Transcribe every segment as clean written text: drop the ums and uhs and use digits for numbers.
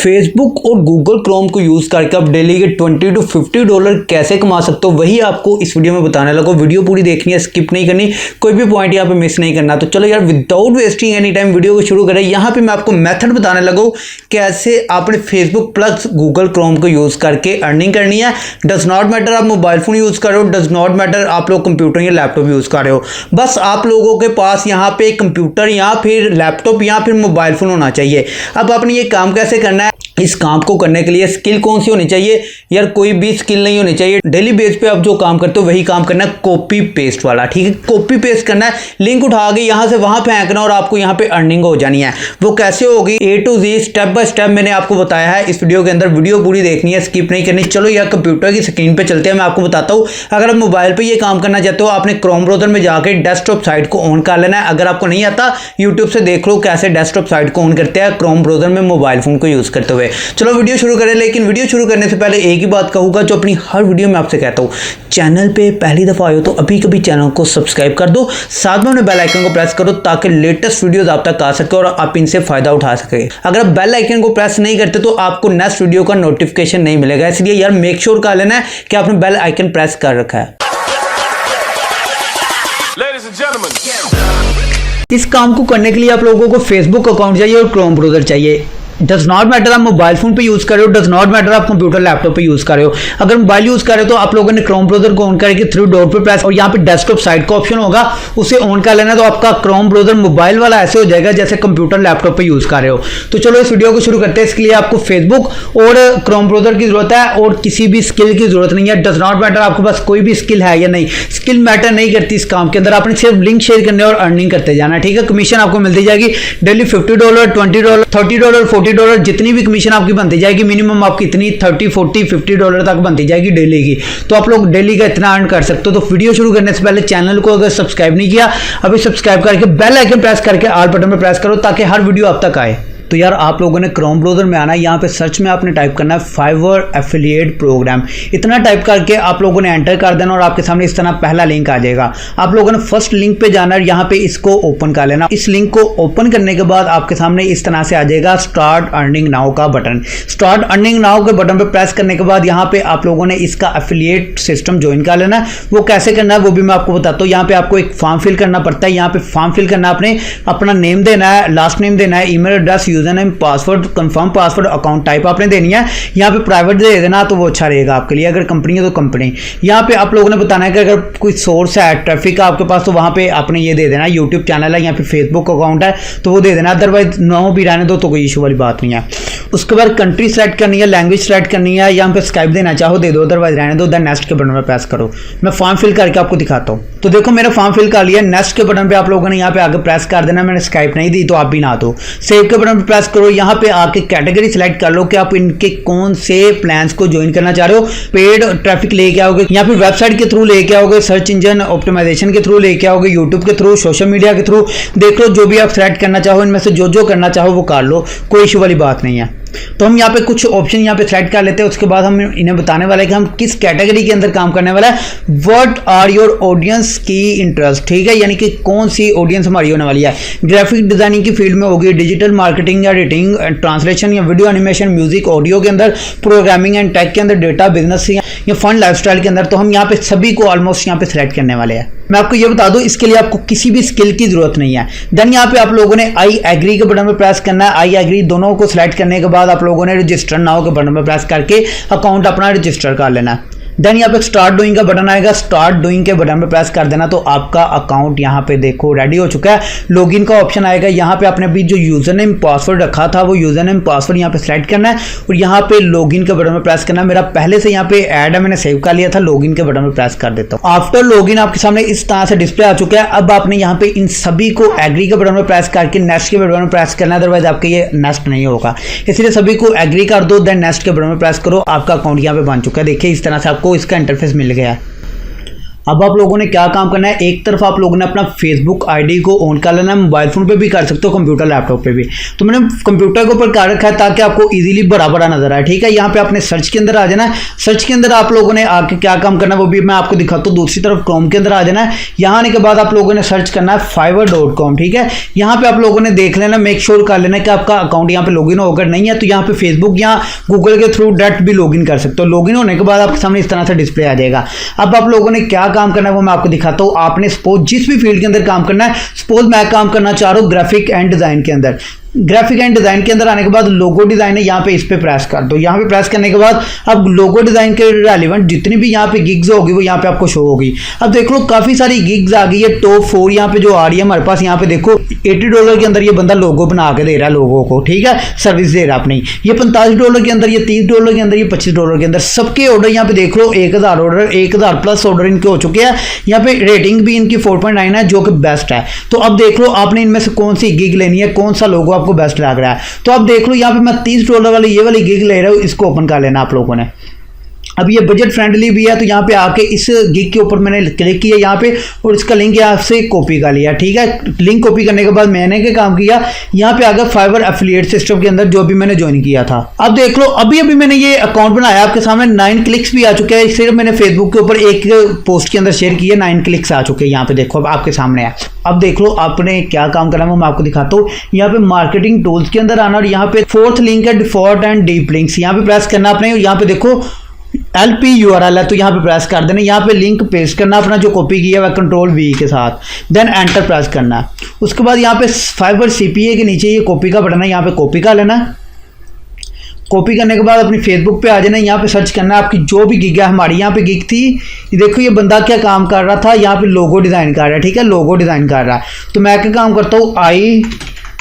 Facebook और Google Chrome को use करके आप डेली के $20 to $50 कैसे कमा सकते हो, वही आपको इस वीडियो में बताने लगा। वीडियो पूरी देखनी है, स्किप नहीं करनी, कोई भी पॉइंट यहाँ पे मिस नहीं करना। तो चलो यार, without wasting any time video को शुरू करें। यहाँ पे मैं आपको मेथड बताने लगा कैसे आपने फेसबुक प्लस गूगल क्रोम को यूज़ करके अर्निंग करनी है। डज नॉट मैटर आप मोबाइल फ़ोन यूज़ कर रहे हो, डज नॉट मैटर आप लोग कंप्यूटर या लैपटॉप यूज़ कर रहे हो, बस आप लोगों के पास यहाँ पे कंप्यूटर या फिर लैपटॉप या फिर मोबाइल फ़ोन होना चाहिए। अब आपने ये काम कैसे करना है, इस काम को करने के लिए स्किल कौन सी होनी चाहिए यार, कोई भी स्किल नहीं होनी चाहिए। डेली बेस पे आप जो काम करते हो वही काम करना है, कॉपी पेस्ट वाला, ठीक है। कॉपी पेस्ट करना है, लिंक उठा के यहाँ से वहाँ फेंकना और आपको यहाँ पे अर्निंग हो जानी है। वो कैसे होगी, A to Z step by step मैंने आपको बताया है इस वीडियो के अंदर। वीडियो पूरी देखनी है, स्किप नहीं करनी। चलो यार, कंप्यूटर की स्क्रीन पे चलते हैं, मैं आपको बताता हूँ। अगर आप मोबाइल पे ये काम करना चाहते हो, आपने क्रोम ब्राउज़र में जाकर डेस्कटॉप साइट को ऑन कर लेना है। अगर आपको नहीं आता, यूट्यूब से देख लो कैसे डेस्कटॉप साइट को ऑन करते हैं क्रोम ब्राउज़र में मोबाइल फोन को यूज़ करते हुए। चलो वीडियो शुरू करें, लेकिन वीडियो शुरू करने से पहले एक ही बात कहूँगा जो अपनी हर वीडियो में आपसे कहता हूँ, चैनल पे पहली दफ़ा आए हो तो अभी कभी चैनल को सब्सक्राइब कर दो, साथ में अपने बेल आइकन को प्रेस करो ताकि लेटेस्ट वीडियोस आप तक आ सके और आप इनसे फ़ायदा उठा सके। अगर आप बेल आइकन को प्रेस नहीं करते तो आपको नेक्स्ट वीडियो का नोटिफिकेशन नहीं मिलेगा, इसलिए यार मेक श्योर कर लेना है कि आपने बेल आइकन प्रेस कर रखा है। इस काम को करने के लिए आप लोगों को फेसबुक अकाउंट चाहिए और क्रोम ब्राउज़र चाहिए। डज नॉट मैटर आप मोबाइल फोन पे यूज़ कर रहे हो, डज नॉट मैटर आप कंप्यूटर लैपटॉप पे यूज़ कर रहे हो। अगर मोबाइल यूज़ कर रहे हो तो आप लोगों ने क्रोम ब्राउज़र को ऑन करके थ्री डॉट पे प्रेस और यहाँ पे डेस्कटॉप साइट का ऑप्शन होगा, उसे ऑन कर लेना। तो आपका क्रोम ब्राउज़र मोबाइल वाला ऐसे हो जाएगा जैसे कंप्यूटर लैपटॉप पे यूज़ कर रहे हो। तो चलो इस वीडियो को शुरू करते हैं। इसके लिए आपको फेसबुक और क्रोम ब्राउज़र की जरूरत है और किसी भी स्किल की जरूरत नहीं है। डज नॉट मैटर आपके पास कोई भी स्किल है या नहीं, स्किल मैटर नहीं करती इस काम के अंदर। आपने सिर्फ लिंक शेयर करने और अर्निंग करते जाना, ठीक है। कमीशन आपको मिलती जाएगी डेली $50, $20, $30, $40, जितनी भी कमीशन आपकी बनती जाएगी। मिनिमम आपकी इतनी $30, $40, $50 तक बनती जाएगी डेली की। तो आप लोग डेली का इतना अर्न कर सकते हो। तो वीडियो शुरू करने से पहले चैनल को अगर सब्सक्राइब नहीं किया, अभी सब्सक्राइब करके बेल आइकन प्रेस करके ऑल बटन पर प्रेस करो ताकि हर वीडियो आप तक आए। तो यार आप लोगों ने क्रोम ब्राउज़र में आना है, यहाँ पे सर्च में आपने टाइप करना है फाइवर एफिलिएट प्रोग्राम। इतना टाइप करके आप लोगों ने एंटर कर देना और आपके सामने इस तरह पहला लिंक आ जाएगा। आप लोगों ने फर्स्ट लिंक पे जाना है, यहाँ पे इसको ओपन कर लेना। इस लिंक को ओपन करने के बाद आपके सामने इस तरह से आ जाएगा स्टार्ट अर्निंग नाउ का बटन। स्टार्ट अर्निंग नाउ के बटन पर प्रेस करने के बाद यहाँ पे आप लोगों ने इसका एफिलिएट सिस्टम ज्वाइन कर लेना है। वो कैसे करना है वो भी मैं आपको बताता हूँ। यहाँ पे आपको एक फॉर्म फिल करना पड़ता है। यहाँ पे फॉर्म फिल करना, आपने अपना नेम देना है, लास्ट नेम देना है, email address, user name, password, confirm password, account type आपने देनी है। यहाँ पे प्राइवेट दे देना तो वो अच्छा रहेगा आपके लिए। अगर कंपनी है तो कंपनी। यहाँ पे आप लोगों ने बताना है कि अगर कोई सोर्स है, ट्रैफिक है आपके पास, तो वहाँ पे आपने ये दे देना, यूट्यूब चैनल है या फिर फेसबुक अकाउंट है तो वो दे देना। अदरवाइज नो भी रहने दो तो कोई इशू वाली बात नहीं है। उसके बाद कंट्री सेलेक्ट करनी है, लैंग्वेज सेलेक्ट करनी है, यहाँ पे स्काइप देना चाहो दे दो, अदरवाइज रहने दो। देन नेक्स्ट के बटन पर प्रेस करो। मैं फॉर्म फिल करके आपको दिखाता हूँ। तो देखो मेरा फॉर्म फिल कर लिया। नेक्स्ट के बटन पे आप लोगों ने यहाँ पे आगे प्रेस कर देना। मैंने स्काइप नहीं दी तो आप भी ना दो। सेव के बटन पे प्रेस करो। यहाँ पे आके कैटेगरी सेलेक्ट कर लो कि आप इनके कौन से प्लान्स को ज्वाइन करना चाह रहे हो। पेड ट्रैफिक लेके आओगे या फिर वेबसाइट के थ्रू लेके आओगे, सर्च इंजन ऑप्टिमाइजेशन के थ्रू लेके आओगे, यूट्यूब के थ्रू, सोशल मीडिया के थ्रू, देख लो जो भी आप सेलेक्ट करना चाहो। इनमें से जो करना चाहो वो कर लो, कोई इशू वाली बात नहीं है। तो हम यहाँ पे कुछ ऑप्शन यहाँ पे सेलेक्ट कर लेते हैं। उसके बाद हम इन्हें बताने वाले हैं कि हम किस कैटेगरी के अंदर काम करने वाला है। व्हाट आर योर ऑडियंस की इंटरेस्ट, ठीक है, यानी कि कौन सी ऑडियंस हमारी होने वाली है। ग्राफिक डिजाइनिंग की फील्ड में होगी, डिजिटल मार्केटिंग या एडिटिंग, ट्रांसलेशन या वीडियो एनिमेशन, म्यूजिक ऑडियो के अंदर, प्रोग्रामिंग एंड टेक के अंदर, डेटा बिजनेस या फन लाइफस्टाइल के अंदर। तो हम यहाँ पे सभी को ऑलमोस्ट यहाँ पे सिलेक्ट करने वाले हैं। मैं आपको ये बता दूं, इसके लिए आपको किसी भी स्किल की जरूरत नहीं है। देन यहाँ पे आप लोगों ने आई एग्री के बटन पर प्रेस करना है। आई एग्री दोनों को सिलेक्ट करने के बाद आप लोगों ने रजिस्टर नाउ के बटन पर प्रेस करके अकाउंट अपना रजिस्टर कर लेना है। देन यहाँ पे स्टार्ट डूइंग का बटन आएगा। स्टार्ट डूइंग के बटन पे प्रेस कर देना तो आपका अकाउंट यहाँ पे देखो रेडी हो चुका है। लॉगिन का ऑप्शन आएगा। यहाँ पे आपने अभी जो यूजर नेम पासवर्ड रखा था वो यूजर नेम पासवर्ड यहाँ पे सेलेक्ट करना है और यहाँ पे लॉगिन के बटन पे प्रेस करना है। मेरा पहले से यहाँ पे ऐड है, मैंने सेव कर लिया था। लॉगिन के बटन पे प्रेस कर देता हूँ। आफ्टर लॉगिन आपके सामने इस तरह से डिस्प्ले आ चुका है। अब आपने यहाँ पे इन सभी को एग्री के बटन पे प्रेस करके नेक्स्ट के बटन पे प्रेस करना है, अदरवाइज आपके ये नेक्स्ट नहीं होगा। इसलिए सभी को एग्री कर दो, देन नेक्स्ट के बटन पे प्रेस करो। आपका अकाउंट यहाँ पे बन चुका है। देखिए इस तरह से आपको इसका इंटरफेस मिल गया है। अब आप लोगों ने क्या काम करना है, एक तरफ आप लोगों ने अपना फेसबुक आईडी को ऑन कर लेना है, मोबाइल फ़ोन पे भी कर सकते हो, कंप्यूटर लैपटॉप पे भी। तो मैंने कंप्यूटर के ऊपर कर रखा है ताकि आपको इजीली बड़ा बड़ा नजर आए, ठीक है। यहाँ पे आपने सर्च के अंदर आ जाना है, सर्च के अंदर आप लोगों ने आके क्या काम करना है वो भी मैं आपको दिखाता हूँ। दूसरी तरफ क्रोम के अंदर आ जाना है, यहाँ आने के बाद आप लोगों ने सर्च करना है fiverr.com, ठीक है। यहाँ पे आप लोगों ने देख लेना, मेक श्योर कर लेना कि आपका अकाउंट यहाँ पे लॉगिन होकर नहीं है, तो यहाँ पे फेसबुक या गूगल के थ्रू डायरेक्ट भी लॉगिन कर सकते हो। लॉगिन होने के बाद आपके सामने इस तरह से डिस्प्ले आ जाएगा। अब आप लोगों ने क्या काम करना है वो मैं आपको दिखाता हूँ। आपने सपोज जिस भी फील्ड के अंदर काम करना है, सपोज मैं काम करना चाह रहा हूँ ग्राफिक एंड डिजाइन के अंदर। ग्राफिक एंड डिजाइन के अंदर आने के बाद लोगो डिजाइन है, यहाँ पे इस पे प्रेस कर दो। यहाँ पे प्रेस करने के बाद अब लोगो डिजाइन के रेलिवेंट जितनी भी यहाँ पे गिग्स होगी वो यहाँ पे आपको शो होगी। अब देख लो काफी सारी गिग्स आ गई है, टॉप 4 यहाँ पे जो आ रही है हमारे पास। यहाँ पे देखो $80 के अंदर ये बंदा लोगो बना के दे रहा है लोगों को, ठीक है, सर्विस दे रहा है अपनी। ये $45 के अंदर, ये $30 के अंदर, ये $25 के अंदर, सबके ऑर्डर यहाँ पे देख लो 1000 ऑर्डर, 1000 प्लस ऑर्डर इनके हो चुके हैं। यहाँ पे रेटिंग भी इनकी 4.9 है जो कि बेस्ट है। तो अब देख लो आपने इनमें से कौन सी गिग लेनी है, कौन सा लोगो आपको बेस्ट लग रहा है। तो अब देख लो यहाँ पे मैं $30 वाली ये वाली गिग ले रहा हूँ, इसको ओपन कर लेना आप लोगों ने। अब ये बजट फ्रेंडली भी है, तो यहाँ पे आके इस गिग के ऊपर मैंने क्लिक किया यहाँ पे और इसका लिंक यहाँ से कॉपी कर लिया, ठीक है। लिंक कॉपी करने के बाद मैंने क्या काम किया, यहाँ पे आकर फाइवर एफिलिएट सिस्टम के अंदर जो भी मैंने ज्वाइन किया था। अब देख लो अभी मैंने ये अकाउंट बनाया, आपके सामने 9 क्लिक्स भी आ चुके हैं। सिर्फ मैंने फेसबुक के ऊपर एक पोस्ट के अंदर शेयर किया, 9 क्लिक्स आ चुके हैं। यहाँ पे देखो अब आपके सामने है। अब देख लो आपने क्या काम करना है मैं आपको दिखाता हूँ। यहाँ पे मार्केटिंग टूल्स के अंदर आना और यहाँ पे 4th लिंक है डिफॉल्ट एंड डीप लिंक्स, यहाँ पे प्रेस करना आपने। यहाँ पे देखो LP URL है तो यहाँ पे प्रेस कर देना, यहाँ पे लिंक पेस्ट करना अपना जो कॉपी किया है Ctrl+V के साथ, देन एंटर प्रेस करना है। उसके बाद यहाँ पे फाइवर CPA के नीचे ये कॉपी का बटन है, यहाँ पे कॉपी कर लेना है। कॉपी करने के बाद अपनी फेसबुक पे आ जाना, यहाँ पे सर्च करना है आपकी जो भी गिग है। हमारी यहाँ पे गिग थी, ये देखो ये बंदा क्या काम कर रहा था, यहाँ पे लोगो डिज़ाइन कर रहा है, ठीक है, लोगो डिज़ाइन कर रहा है। तो मैं क्या काम करता हूँ, आई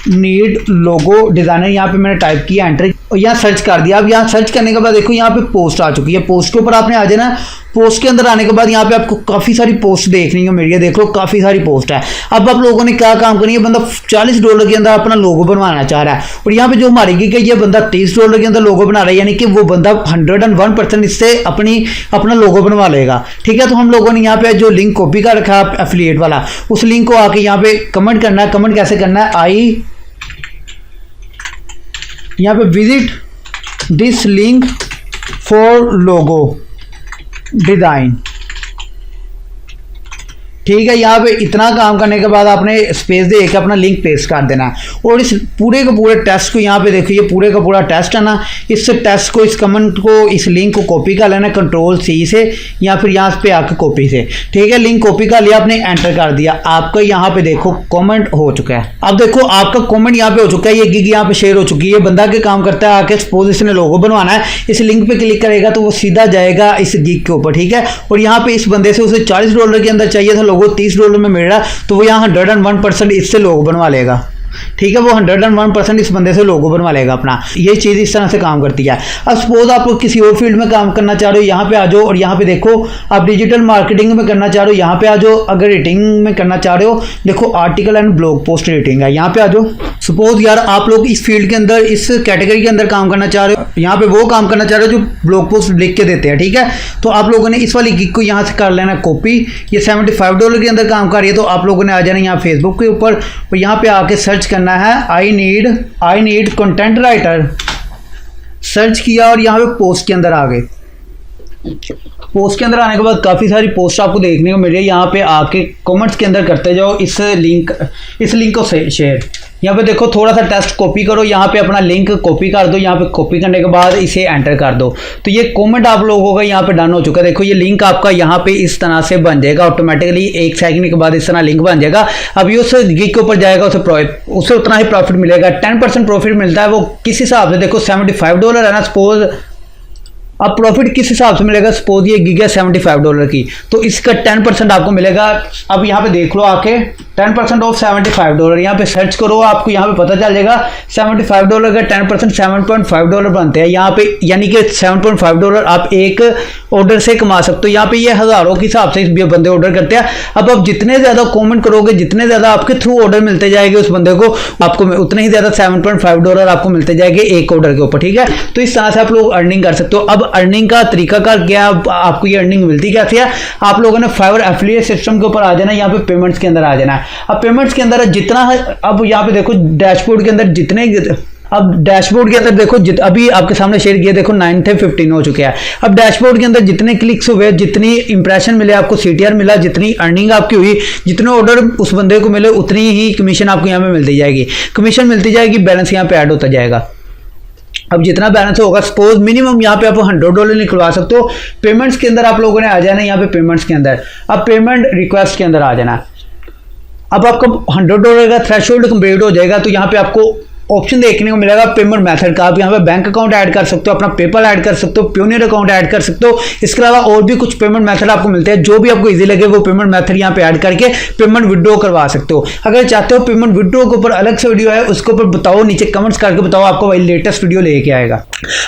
नीड लोगो डिज़ाइनर, यहाँ पे मैंने टाइप किया एंटर और यहाँ सर्च कर दिया। अब यहाँ सर्च करने के बाद देखो यहाँ पे पोस्ट आ चुकी है, पोस्ट के ऊपर आपने आ जाना। पोस्ट के अंदर आने के बाद यहाँ पे आपको काफ़ी सारी पोस्ट देखनी है मेरी, देख लो काफ़ी सारी पोस्ट है। अब आप लोगों ने क्या काम करनी है, बंदा $40 के अंदर अपना लोगो बनवाना चाह रहा है और यहाँ पे जो हमारी गिग है ये बंदा $30 के अंदर लोगो बना रहा है, यानी कि वो बंदा 101% इससे अपना लोगो बनवा लेगा, ठीक है। तो हम लोगों ने यहाँ पे जो लिंक कॉपी कर रखा है एफिलिएट वाला, उस लिंक को आके यहाँ पे कमेंट करना है। कमेंट कैसे करना है, आई यहाँ पे visit this link for logo design, ठीक है। यहाँ पे इतना काम करने के बाद आपने स्पेस दे के अपना लिंक पेस्ट कर देना और इस पूरे के पूरे टेस्ट को यहाँ पे देखो, ये पूरे का पूरा टेस्ट है ना, इस टेस्ट को, इस कमेंट को, इस लिंक को कॉपी कर लेना Ctrl+C से या फिर यहाँ पे आके कॉपी से, ठीक है। लिंक कॉपी कर लिया आपने, एंटर कर दिया, आपका यहाँ पे देखो कॉमेंट हो चुका है। अब देखो आपका कॉमेंट यहाँ पे हो चुका है, ये गिग यहाँ पे शेयर हो चुकी है। बंदा के काम करता है आके, सपोज इसने लोगो बनवाना है, इस लिंक पे क्लिक करेगा तो वो सीधा जाएगा इस गिग के ऊपर, ठीक है। और यहाँ पे इस बंदे से उसे $40 के अंदर चाहिए था, लोगो $30 में मिल रहा, तो वो यहाँ 101% इससे लोगो बनवा लेगा, ठीक है। वो 101% इस बंदे से लोगो बनवा लेगा अपना। ये चीज़ इस तरह से काम करती है। अब सपोज आप किसी और फील्ड में काम करना चाह रहे हो, यहाँ पे आ जाओ और यहाँ पे देखो आप डिजिटल मार्केटिंग में करना चाह रहे हो, यहाँ पे आ जाओ। अगर रेटिंग में करना चाह रहे हो, देखो article and blog post rating है, यहाँ पे आ जाओ। सपोज यार आप लोग इस फील्ड के अंदर, इस कैटेगरी के अंदर काम करना चाह रहे हो, यहाँ पे वो काम करना चाह रहे हो जो ब्लॉग पोस्ट लिख के देते हैं, ठीक है। तो आप लोगों ने इस वाली गिग को यहाँ से कर लेना कॉपी। ये $75 के अंदर काम कर रही है, तो आप लोगों ने आ जाना यहाँ फेसबुक के ऊपर और यहाँ पे आके सर्च करना है I need content writer. Search किया और यहाँ पे पोस्ट के अंदर आ गए। पोस्ट के अंदर आने के बाद काफ़ी सारी पोस्ट आपको देखने को मिल रही है। यहाँ पे आके कमेंट्स के अंदर करते जाओ इस लिंक को शेयर। यहाँ पे देखो थोड़ा सा टेस्ट कॉपी करो, यहाँ पे अपना लिंक कॉपी कर दो। यहाँ पे कॉपी करने के बाद इसे एंटर कर दो, तो ये कमेंट आप लोगों का यहाँ पे डन हो चुका है। देखो ये लिंक आपका यहाँ पे इस तरह से बन जाएगा ऑटोमेटिकली, 1 सेकंड के बाद इस तरह लिंक बन जाएगा। अभी उस गिग के ऊपर जाएगा, उसे उतना ही प्रॉफिट मिलेगा। 10% प्रॉफिट मिलता है। वो किस हिसाब से, देखो $75 है ना, सपोज अब प्रॉफिट किस हिसाब से मिलेगा। सपोज ये गिग है $75 की, तो इसका 10% आपको मिलेगा। अब यहाँ पे देख लो आके 10% ऑफ $75, यहाँ पे सर्च करो, आपको यहाँ पे पता चल जाएगा $75 का 10% $7.5 बनते हैं यहाँ पे, यानी कि $7.5 आप एक ऑर्डर से कमा सकते हो। यहाँ पे ये हज़ारों के हिसाब से इस बंदे ऑर्डर करते हैं। अब आप जितने ज़्यादा कमेंट करोगे, जितने ज़्यादा आपके थ्रू ऑर्डर मिलते जाएंगे उस बंदे को, आपको उतने ही ज़्यादा $7.5 आपको मिलते जाएंगे एक ऑर्डर के ऊपर, ठीक है। तो इस तरह से आप लोग अर्निंग कर सकते हो। अब अर्निंग का तरीकाकार क्या है, आपको ये अर्निंग मिलती कैसे है। आप लोगों ने फाइवर एफिलिएट सिस्टम के ऊपर आ जाना है, यहाँ पे पेमेंट्स के अंदर आ जाना है। अब पेमेंट्स के अंदर जितना है, अब यहाँ पे देखो डैशबोर्ड के अंदर जितने, अब डैशबोर्ड के अंदर देखो अभी आपके सामने शेयर किया, देखो 9 थे 15 हो चुके हैं। अब डैशबोर्ड के अंदर जितने क्लिक्स हुए, जितनी इंप्रेशन मिले, आपको सीटीआर मिला, जितनी अर्निंग आपकी हुई, जितने ऑर्डर उस बंदे को मिले, उतनी ही कमीशन आपको यहाँ पे मिलती जाएगी। कमीशन मिलती जाएगी, बैलेंस यहाँ पे ऐड होता जाएगा। अब जितना बैलेंस होगा, सपोज मिनिमम यहाँ पे आप $100 निकलवा सकते हो। पेमेंट्स के अंदर आप लोगों ने आ जाना है, यहाँ पे पेमेंट्स के अंदर अब पेमेंट रिक्वेस्ट के अंदर आ जाना है। अब आपका $100 का थ्रेशोल्ड कंप्लीट हो जाएगा, तो यहाँ पे आपको ऑप्शन देखने को मिलेगा पेमेंट मेथड का। आप यहाँ पे बैंक अकाउंट ऐड कर सकते हो, अपना पेपल ऐड कर सकते हो, प्योनियर अकाउंट ऐड कर सकते हो। इसके अलावा और भी कुछ पेमेंट मेथड आपको मिलते हैं, जो भी आपको इजी लगे वो पेमेंट मेथड यहाँ पे ऐड करके पेमेंट विड्रॉ करवा सकते हो। अगर चाहते हो पेमेंट विड्रॉ के ऊपर अलग से वीडियो है, उसके ऊपर बताओ, नीचे कमेंट्स करके बताओ, आपको वही लेटेस्ट वीडियो लेके आएगा।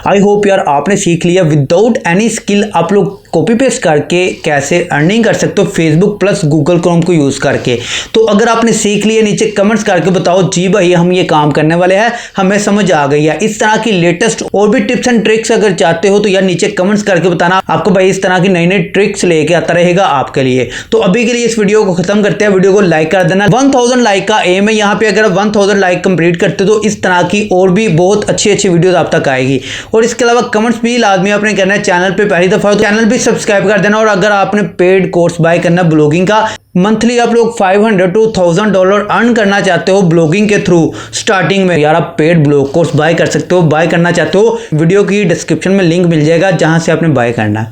आई होप यार आपने सीख लिया विदाउट एनी स्किल आप लोग कॉपी पेस्ट करके कैसे अर्निंग कर सकते हो फेसबुक प्लस गूगल क्रोम को यूज करके। तो अगर आपने सीख लिया, नीचे कमेंट्स करके बताओ जी भाई हम ये काम करने वाले हैं, हमें समझ आ गई है। इस तरह की लेटेस्ट और भी टिप्स एंड ट्रिक्स अगर चाहते हो तो यार नीचे कमेंट्स करके बताना, आपको भाई इस तरह की नई नई ट्रिक्स लेके आता रहेगा आपके लिए। तो अभी के लिए इस वीडियो को खत्म करते हैं, वीडियो को लाइक कर देना। 1000 लाइक का एम है यहाँ पे, अगर 1000 लाइक कंप्लीट करते हो तो इस तरह की और भी बहुत अच्छी अच्छी वीडियोस आप तक आएगी। और इसके अलावा कमेंट्स भी लाजमी आपने करना है। चैनल पे पहली दफा हो तो चैनल भी सब्सक्राइब कर देना। और अगर आपने पेड कोर्स बाय करना ब्लॉगिंग का, मंथली आप लोग $500 to $1000 अर्न करना चाहते हो ब्लॉगिंग के थ्रू स्टार्टिंग में, यार आप पेड ब्लॉग कोर्स बाय कर सकते हो। बाय करना चाहते हो, वीडियो की डिस्क्रिप्शन में लिंक मिल जाएगा जहां से आपने बाय करना है।